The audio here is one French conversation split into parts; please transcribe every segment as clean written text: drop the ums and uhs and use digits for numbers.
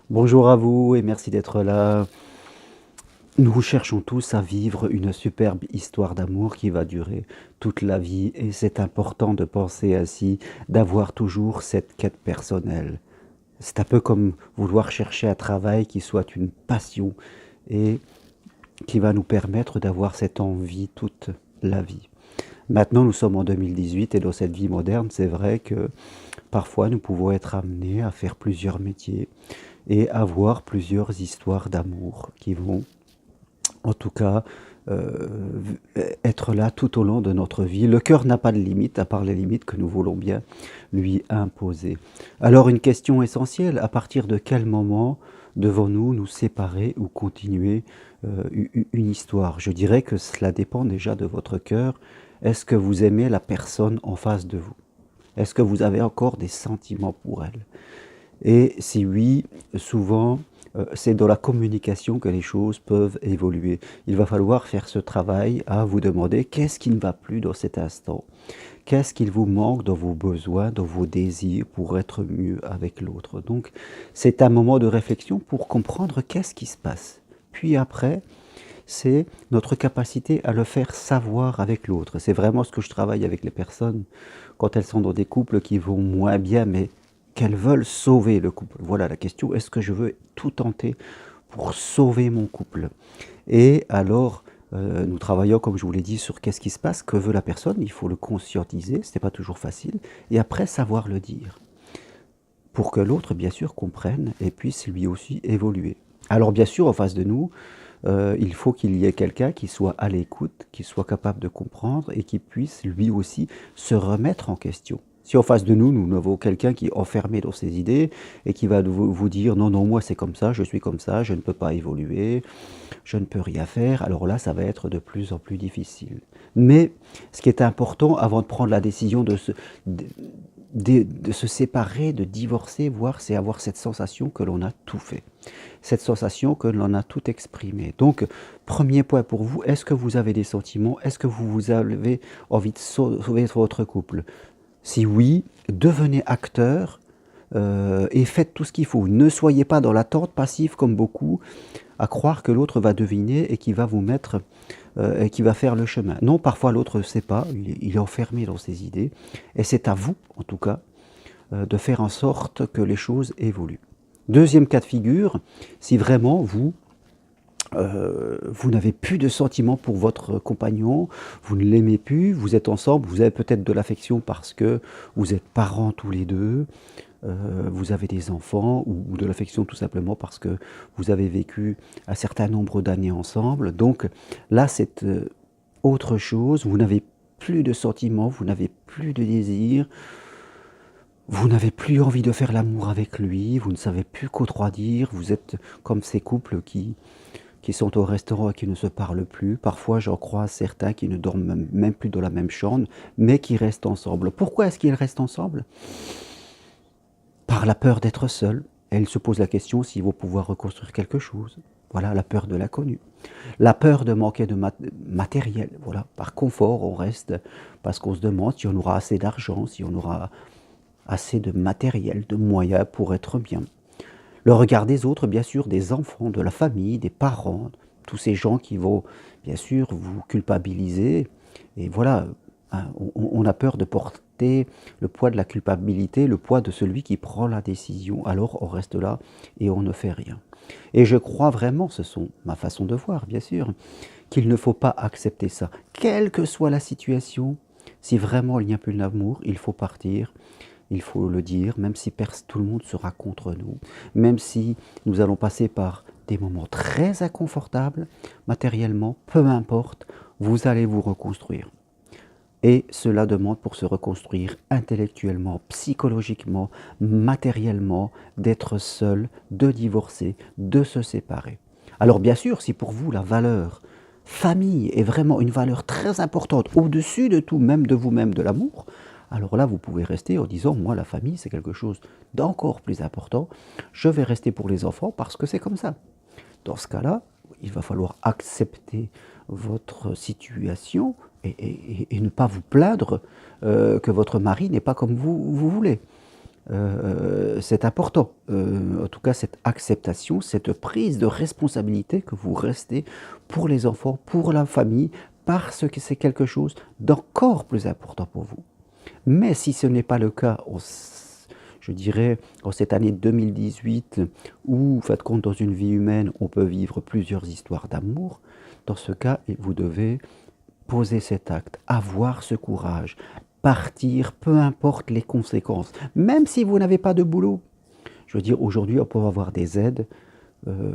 Bonjour à vous et merci d'être là. Nous cherchons tous à vivre une superbe histoire d'amour qui va durer toute la vie et c'est important de penser ainsi, d'avoir toujours cette quête personnelle. C'est un peu comme vouloir chercher un travail qui soit une passion et qui va nous permettre d'avoir cette envie toute la vie. Maintenant, nous sommes en 2018 et dans cette vie moderne, c'est vrai que parfois nous pouvons être amenés à faire plusieurs métiers et avoir plusieurs histoires d'amour qui vont en tout cas euh, être là tout au long de notre vie. Le cœur n'a pas de limite, à part les limites que nous voulons bien lui imposer. Alors une question essentielle, à partir de quel moment devons-nous nous séparer ou continuer une histoire? Je dirais que cela dépend déjà de votre cœur. Est-ce que vous aimez la personne en face de vous? Est-ce que vous avez encore des sentiments pour elle? Et si oui, souvent, c'est dans la communication que les choses peuvent évoluer. Il va falloir faire ce travail à vous demander qu'est-ce qui ne va plus dans cet instant? Qu'est-ce qu'il vous manque dans vos besoins, dans vos désirs pour être mieux avec l'autre? Donc, c'est un moment de réflexion pour comprendre qu'est-ce qui se passe. Puis après, c'est notre capacité à le faire savoir avec l'autre. C'est vraiment ce que je travaille avec les personnes quand elles sont dans des couples qui vont moins bien, mais qu'elles veulent sauver le couple. Voilà la question, est-ce que je veux tout tenter pour sauver mon couple? Et alors, nous travaillons, comme je vous l'ai dit, sur qu'est-ce qui se passe, que veut la personne, il faut le conscientiser, ce n'est pas toujours facile, et après savoir le dire, pour que l'autre, bien sûr, comprenne et puisse lui aussi évoluer. Alors bien sûr, en face de nous, il faut qu'il y ait quelqu'un qui soit à l'écoute, qui soit capable de comprendre et qui puisse lui aussi se remettre en question. Si en face de nous, nous avons quelqu'un qui est enfermé dans ses idées et qui va vous dire non, non, moi c'est comme ça, je suis comme ça, je ne peux pas évoluer, je ne peux rien faire, alors là ça va être de plus en plus difficile. Mais ce qui est important avant de prendre la décision de se séparer, de divorcer, voir, c'est avoir cette sensation que l'on a tout fait. Cette sensation que l'on a tout exprimé. Donc, premier point pour vous, est-ce que vous avez des sentiments? Est-ce que vous avez envie de sauver votre couple? Si oui, devenez acteur et faites tout ce qu'il faut. Ne soyez pas dans l'attente passive comme beaucoup, à croire que l'autre va deviner et qui va vous mettre et qui va faire le chemin. Non, parfois l'autre ne sait pas, il est enfermé dans ses idées, et c'est à vous, en tout cas, de faire en sorte que les choses évoluent. Deuxième cas de figure, si vraiment vous n'avez plus de sentiments pour votre compagnon, vous ne l'aimez plus, vous êtes ensemble, vous avez peut-être de l'affection parce que vous êtes parents tous les deux, vous avez des enfants, ou de l'affection tout simplement parce que vous avez vécu un certain nombre d'années ensemble. Donc là, c'est autre chose, vous n'avez plus de sentiments, vous n'avez plus de désir, vous n'avez plus envie de faire l'amour avec lui, vous ne savez plus quoi trop dire, vous êtes comme ces couples qui sont au restaurant et qui ne se parlent plus. Parfois, j'en croise certains qui ne dorment même plus dans la même chambre, mais qui restent ensemble. Pourquoi est-ce qu'ils restent ensemble? Par la peur d'être seuls. Et ils se posent la question s'ils vont pouvoir reconstruire quelque chose. Voilà, la peur de l'inconnu. La peur de manquer de matériel. Voilà, par confort, on reste parce qu'on se demande si on aura assez d'argent, si on aura assez de matériel, de moyens pour être bien. Le regard des autres, bien sûr, des enfants, de la famille, des parents, tous ces gens qui vont, bien sûr, vous culpabiliser. Et voilà, hein, on a peur de porter le poids de la culpabilité, le poids de celui qui prend la décision. Alors on reste là et on ne fait rien. Et je crois vraiment, ce sont ma façon de voir, bien sûr, qu'il ne faut pas accepter ça. Quelle que soit la situation, si vraiment il n'y a plus d'amour, il faut partir. Il faut le dire, même si tout le monde sera contre nous, même si nous allons passer par des moments très inconfortables, matériellement, peu importe, vous allez vous reconstruire. Et cela demande pour se reconstruire intellectuellement, psychologiquement, matériellement, d'être seul, de divorcer, de se séparer. Alors bien sûr, si pour vous la valeur famille est vraiment une valeur très importante, au-dessus de tout, même de vous-même, de l'amour, alors là, vous pouvez rester en disant, moi, la famille, c'est quelque chose d'encore plus important. Je vais rester pour les enfants parce que c'est comme ça. Dans ce cas-là, il va falloir accepter votre situation et ne pas vous plaindre que votre mari n'est pas comme vous voulez. c'est important. En tout cas, cette acceptation, cette prise de responsabilité que vous restez pour les enfants, pour la famille, parce que c'est quelque chose d'encore plus important pour vous. Mais si ce n'est pas le cas, je dirais, en cette année 2018, où, faites compte, dans une vie humaine, on peut vivre plusieurs histoires d'amour, dans ce cas, vous devez poser cet acte, avoir ce courage, partir, peu importe les conséquences, même si vous n'avez pas de boulot. Je veux dire, aujourd'hui, on peut avoir des aides,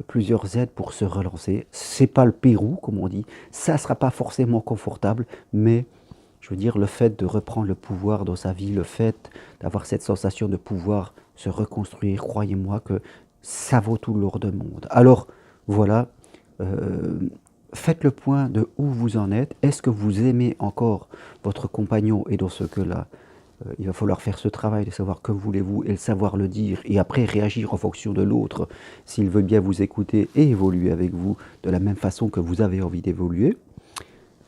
plusieurs aides pour se relancer. C'est pas le Pérou, comme on dit, ça ne sera pas forcément confortable, mais je veux dire, le fait de reprendre le pouvoir dans sa vie, le fait d'avoir cette sensation de pouvoir se reconstruire, croyez-moi que ça vaut tout l'or du monde. Alors, voilà, euh, faites le point de où vous en êtes. Est-ce que vous aimez encore votre compagnon? Et dans ce cas-là, il va falloir faire ce travail de savoir que voulez-vous et le savoir le dire, et après réagir en fonction de l'autre, s'il veut bien vous écouter et évoluer avec vous de la même façon que vous avez envie d'évoluer.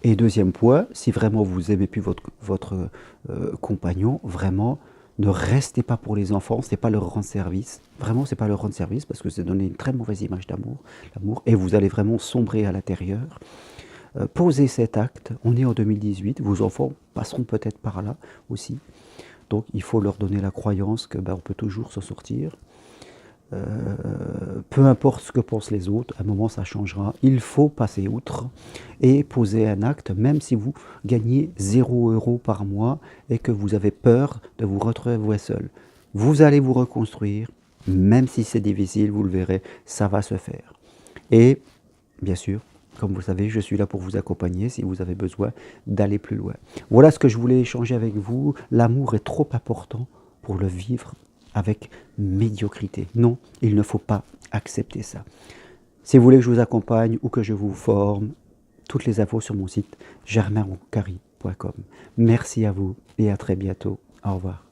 Et deuxième point, si vraiment vous aimez plus votre compagnon, vraiment, ne restez pas pour les enfants, c'est pas leur rendre service. Vraiment, c'est pas leur rendre service parce que c'est donner une très mauvaise image l'amour, et vous allez vraiment sombrer à l'intérieur. Posez cet acte, on est en 2018, vos enfants passeront peut-être par là aussi. Donc il faut leur donner la croyance que on peut toujours s'en sortir. Peu importe ce que pensent les autres, à un moment ça changera. Il faut passer outre et poser un acte, même si vous gagnez 0 € par mois et que vous avez peur de vous retrouver seul. Vous allez vous reconstruire, même si c'est difficile, vous le verrez, ça va se faire. Et bien sûr, comme vous le savez, je suis là pour vous accompagner si vous avez besoin d'aller plus loin. Voilà ce que je voulais échanger avec vous. L'amour est trop important pour le vivre avec médiocrité. Non, il ne faut pas accepter ça. Si vous voulez que je vous accompagne ou que je vous forme, toutes les infos sur mon site germainroncari.com. Merci à vous et à très bientôt. Au revoir.